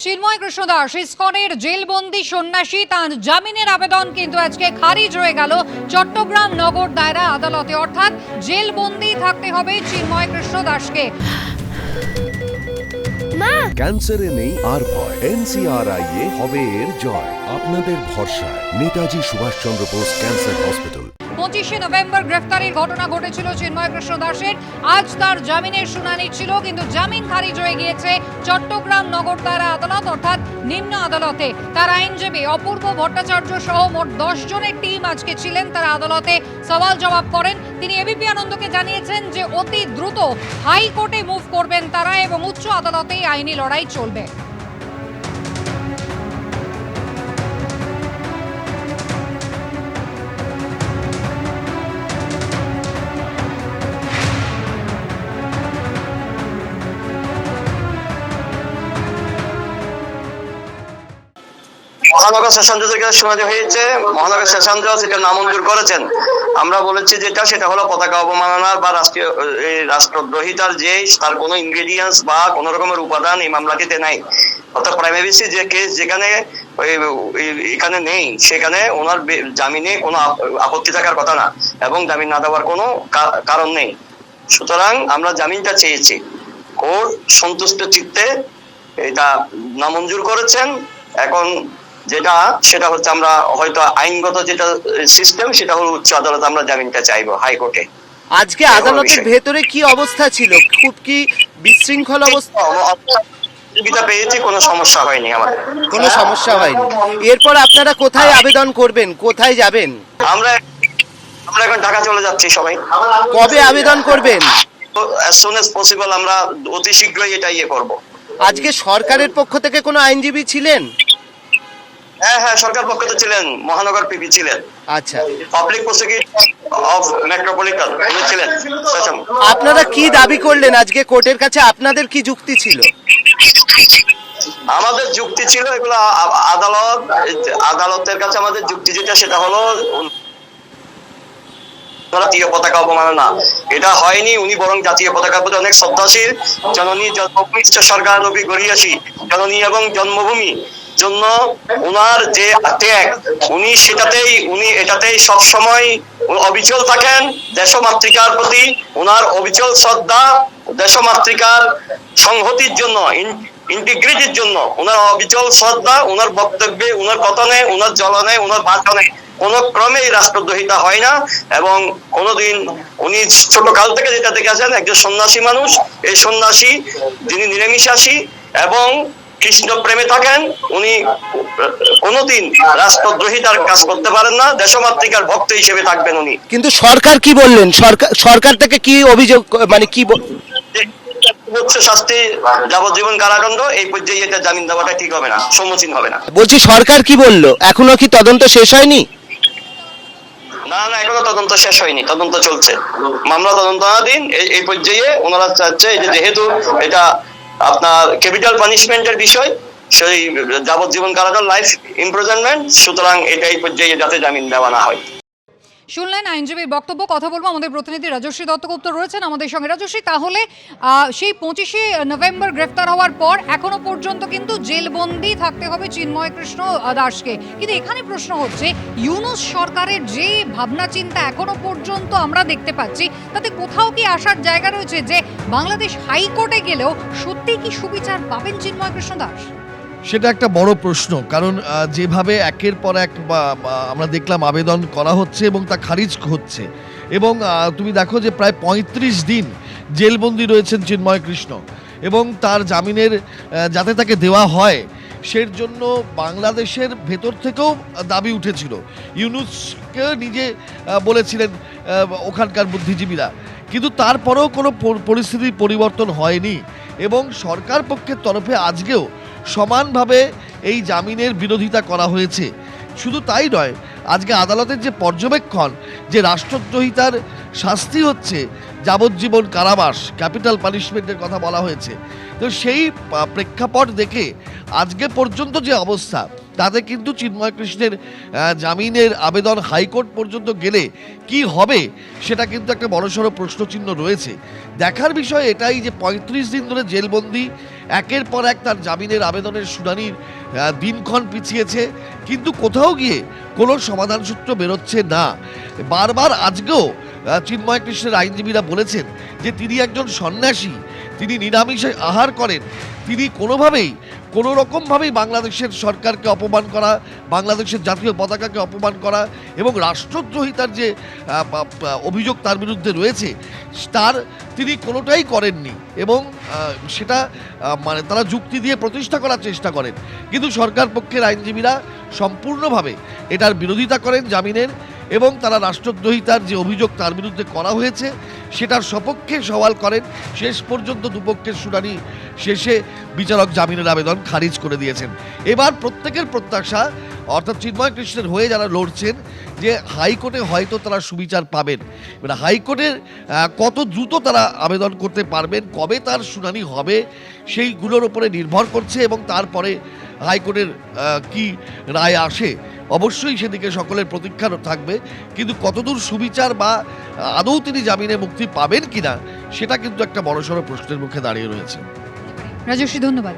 চিন্ময় কৃষ্ণ দাস ইসকনের জেলবন্দি সন্ন্যাসী তার জামিনের আবেদন কিন্তু আজকে খারিজ হয়ে গেল চট্টগ্রাম নগর দায়রা আদালতে। অর্থাৎ জেলবন্দি থাকতে হবে চিন্ময় কৃষ্ণ দাসকে। ক্যান্সারে নেই আর ভয়, NCRI হবে এর জয়। আপনাদের ভরসা নেতাজি সুভাষচন্দ্র বোস ক্যান্সার হসপিটাল। 25শে নভেম্বর গ্রেফতারির ঘটনা ঘটেছিল চিন্ময় কৃষ্ণ দাসের। আজ তার জামিনের শুনানি ছিল, কিন্তু জামিন খারিজ হয়ে গিয়েছে চট্টগ্রাম নগর দায়রা আদালত অর্থাৎ নিম্ন আদালতে। তার আইনজীবী অপূর্ব ভট্টাচার্য সহ মোট 10 জনের টিম আজকে ছিলেন তারা আদালতে, সওয়াল জবাব করেন। তিনি এবিপি আনন্দকে জানিয়েছেন যে অতি দ্রুত হাইকোর্টে মুভ করবেন তারা এবং উচ্চ আদালতে আইনি লড়াই চলবে। মহানগর সেশন জজের কাছে শুনানি হয়েছে। মহানগর সেশন জজ এটা নামঞ্জুর করেছেন। আমরা বলেছি সেটা হলো পতাকা অবমাননার বা রাষ্ট্রদ্রোহিতার যে তার কোনো ইনগ্রেডিয়েন্টস বা কোন রকমের উপাদান এই মামলাটিতে নাই। অর্থাৎ প্রাইমারি যে কেস যেখানে এখানে নেই সেখানে ওনার জামিনে কোনো আপত্তি থাকার কথা না এবং জামিন না দেওয়ার কোনো কারণ নেই। সুতরাং আমরা জামিনটা চেয়েছি, কোর্ট সন্তুষ্ট চিত্তে এটা নামঞ্জুর করেছেন। এখন সেটা হচ্ছে আমরা হয়তো আইনগত যেটা সিস্টেম সেটা হলো উচ্চ আদালতে আমরা জামিনটা চাইবো হাইকোর্টে। আজকে আদালতের ভেতরে কি অবস্থা ছিল? খুব কি বিশৃঙ্খল অবস্থা? সুবিধা পেয়েছি, কোনো সমস্যা হয়নি আমাদের, কোনো সমস্যা হয়নি। এরপর আপনারা কোথায় আবেদন করবেন, কোথায় যাবেন? আমরা এখন ঢাকা চলে যাচ্ছি সবাই। কবে আবেদন করবেন? as soon as possible, আমরা অতি শীঘ্রই এটা করব। আজকে সরকারের পক্ষ থেকে কোনো আইনজীবী ছিলেন? হ্যাঁ, সরকার পক্ষ থেকে ছিলেন, মহানগর পিপি ছিলেন। আচ্ছা, পাবলিক প্রসিকিউটর অফ মেট্রোপলিটন ছিলেন। আপনারা কি দাবি করলেন আজকে কোর্টের কাছে? আপনাদের কি যুক্তি ছিল? আমাদের যুক্তি ছিল এগুলো আদালতের কাছে আমাদের যুক্তি যেটা সেটা হলো জাতীয় পতাকা অবমাননা এটা হয়নি। উনি বরং জাতীয় পতাকার প্রতি অনেক শ্রদ্ধাশীল। জননী জন্মভূমি সরকার নবী গড়িয়াসী জননী এবং জন্মভূমি জন্য উনার যে ত্যাগ উনি এটাতেই সবসময় অবিচল থাকেন। দেশমাতৃকার প্রতি উনার অবিচল শ্রদ্ধা, দেশমাতৃকার সংহতির জন্য, ইন্টিগ্রিটির জন্য উনার অবিচল শ্রদ্ধা। উনার বক্তব্যে, উনার কথনে, উনার জ্বলনে, উনার ভাষণে কোন ক্রমেই রাষ্ট্রদ্রোহিতা হয় না এবং কোনোদিন উনি ছোট কাল থেকে যেটা দেখেছেন একজন সন্ন্যাসী মানুষ। এই সন্ন্যাসী যিনি নিরামিষাসী এবং কৃষ্ণ প্রেমে থাকেন, উনি কোনোদিন রাষ্ট্রদ্রোহিতার কাজ করতে পারেন না, দেশমাতৃকার ভক্ত হিসেবে থাকবেন উনি। কিন্তু সরকার কি বললেন? সরকার থেকে কি অভিযোগ, মানে কি হচ্ছে শাস্তি যাবজ্জীবন কারাদণ্ড। এই পর্যায়ে এটা জামিন দেওয়াটা ঠিক হবে না, সম্মুখীন হবে না। বলছি সরকার কি বললো? এখনো কি তদন্ত শেষ হয়নি? না, এখনো তদন্ত শেষ হয়নি, তদন্ত চলছে, মামলা তদন্তাধীন। এই পর্যায়ে ওনারা চাচ্ছে যেহেতু এটা আপনার ক্যাপিটাল পানিশমেন্টের বিষয়, সেই যাবজ্জীবন কারাদণ্ড, লাইফ ইমপ্রিজনমেন্ট, সুতরাং এটা এই পর্যায়ে যাতে জামিন দেওয়া না হয়। শুনলেন আইনজীবীর বক্তব্য। কথা বলবো আমাদের প্রতিনিধি রাজশ্রী দত্তগুপ্ত রয়েছেন আমাদের সঙ্গে। রাজশ্রী, তাহলে সেই 25শে নভেম্বর গ্রেফতার হওয়ার পর এখনো পর্যন্ত কিন্তু জেলবন্দি থাকতে হবে চিন্ময় কৃষ্ণ দাসকে, কিন্তু এখানে প্রশ্ন হচ্ছে ইউনূস সরকারের যে ভাবনা চিন্তা এখনো পর্যন্ত আমরা দেখতে পাচ্ছি, তাতে কোথাও কি আসার জায়গা রয়েছে যে বাংলাদেশ হাইকোর্টে গেলেও সত্যি কি সুবিচার পাবেন চিন্ময় কৃষ্ণ দাস? সেটা একটা বড় প্রশ্ন, কারণ যেভাবে একের পর এক আমরা দেখলাম আবেদন করা হচ্ছে এবং তা খারিজ হচ্ছে এবং তুমি দেখো যে প্রায় 35 দিন জেলবন্দি রয়েছেন চিন্ময় কৃষ্ণ এবং তার জামিনের যাতে তাকে দেওয়া হয় সের জন্য বাংলাদেশের ভেতর থেকেও দাবি উঠেছিল। ইউনূসকে নিজে বলেছিলেন ওখানকার বুদ্ধিজীবীরা, কিন্তু তারপরেও কোনো পরিস্থিতির পরিবর্তন হয়নি এবং সরকার পক্ষের তরফে আজকেও সমানভাবে এই জামিনের বিরোধিতা করা হয়েছে। শুধু তাই নয়, আজকে আদালতের যে পর্যবেক্ষণ যে রাষ্ট্রদ্রোহিতার শাস্তি হচ্ছে যাবজ্জীবন কারাবাস, ক্যাপিটাল পানিশমেন্টের কথা বলা হয়েছে, তো সেই প্রেক্ষাপট দেখে আজকে পর্যন্ত যে অবস্থা, তাতে কিন্তু চিন্ময় কৃষ্ণের জামিনের আবেদন হাইকোর্ট পর্যন্ত গেলে কি হবে সেটা কিন্তু একটা বড়সড় প্রশ্নচিহ্ন রয়েছে। দেখার বিষয় এটাই যে ৩৫ দিন ধরে জেলবন্দি, একের পর এক তার জামিনের আবেদনের শুনানির দিনক্ষণ পিছিয়েছে, কিন্তু কোথাও গিয়ে কোনো সমাধান সূত্র বেরোচ্ছে না। বারবার আজকেও চিন্ময় কৃষ্ণের আইনজীবীরা বলেছেন যে তিনি একজন সন্ন্যাসী, তিনি নিরামিষে আহার করেন, তিনি কোনো রকমভাবেই বাংলাদেশের সরকারকে অপমান করা, বাংলাদেশের জাতীয় পতাকাকে অপমান করা এবং রাষ্ট্রদ্রোহিতার যে অভিযোগ তার বিরুদ্ধে রয়েছে তিনি কোনোটাই করেননি এবং সেটা মানে তারা যুক্তি দিয়ে প্রতিষ্ঠা করার চেষ্টা করেন, কিন্তু সরকার পক্ষের আইনজীবীরা সম্পূর্ণভাবে এটার বিরোধিতা করেন জামিনের, এবং তারা রাষ্ট্রদ্রোহিতার যে অভিযোগ তার বিরুদ্ধে করা হয়েছে সেটার সপক্ষে সওয়াল করেন। শেষ পর্যন্ত দুপক্ষের শুনানি শেষে বিচারক জামিনের আবেদন খারিজ করে দিয়েছেন। এবার প্রত্যেকের প্রত্যাশা, অর্থাৎ চিন্ময় কৃষ্ণের হয়ে যারা লড়ছেন, যে হাইকোর্টে হয়তো তারা সুবিচার পাবেন। মানে হাইকোর্টের কত দ্রুত তারা আবেদন করতে পারবেন, কবে তার শুনানি হবে সেইগুলোর উপরে নির্ভর করছে, এবং তারপরে হাইকোর্টের কি রায় আসে অবশ্যই সেদিকে সকলের প্রতীক্ষা থাকবে। কিন্তু কতদূর সুবিচার বা আদৌ তিনি জামিনে মুক্তি পাবেন কিনা সেটা কিন্তু একটা বড়সড় প্রশ্নের মুখে দাঁড়িয়ে রয়েছে। রাজস্বী, ধন্যবাদ।